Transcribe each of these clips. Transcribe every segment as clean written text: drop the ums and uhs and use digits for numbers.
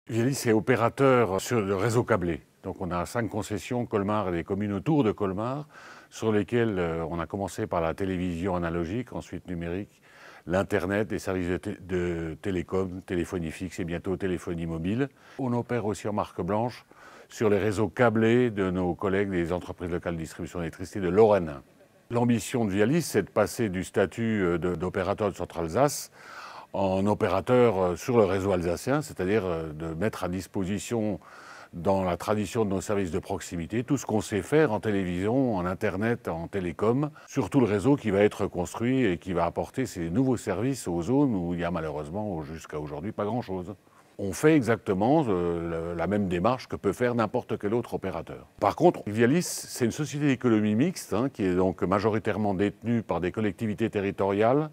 Vialis est opérateur sur le réseau câblé. Donc on a 5 concessions, Colmar et des communes autour de Colmar, sur lesquelles on a commencé par la télévision analogique, ensuite numérique, l'Internet, des services de télécom, téléphonie fixe et bientôt téléphonie mobile. On opère aussi en marque blanche sur les réseaux câblés de nos collègues des entreprises locales de distribution d'électricité de Lorraine. L'ambition de Vialis, c'est de passer du statut d'opérateur de Centre-Alsace en opérateur sur le réseau alsacien, c'est-à-dire de mettre à disposition, dans la tradition de nos services de proximité, tout ce qu'on sait faire en télévision, en Internet, en télécom, sur tout le réseau qui va être construit et qui va apporter ces nouveaux services aux zones où il y a malheureusement, jusqu'à aujourd'hui, pas grand-chose. On fait exactement la même démarche que peut faire n'importe quel autre opérateur. Par contre, Vialis, c'est une société d'économie mixte qui est donc majoritairement détenue par des collectivités territoriales.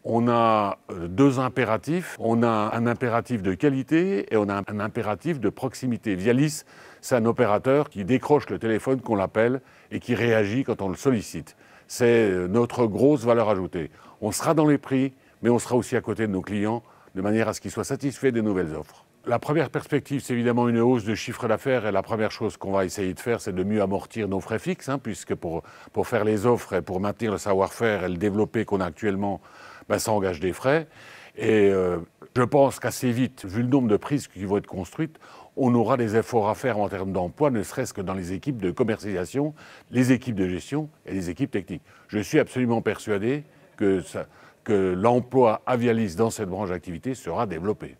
On a 2 impératifs. On a un impératif de qualité et on a un impératif de proximité. Vialis, c'est un opérateur qui décroche le téléphone qu'on l'appelle et qui réagit quand on le sollicite. C'est notre grosse valeur ajoutée. On sera dans les prix, mais on sera aussi à côté de nos clients de manière à ce qu'ils soient satisfaits des nouvelles offres. La première perspective, c'est évidemment une hausse de chiffre d'affaires et la première chose qu'on va essayer de faire, c'est de mieux amortir nos frais fixes, puisque pour faire les offres et pour maintenir le savoir-faire et le développer qu'on a actuellement, ça engage des frais. Et je pense qu'assez vite, vu le nombre de prises qui vont être construites, on aura des efforts à faire en termes d'emploi, ne serait-ce que dans les équipes de commercialisation, les équipes de gestion et les équipes techniques. Je suis absolument persuadé que l'emploi à Vialis dans cette branche d'activité sera développé.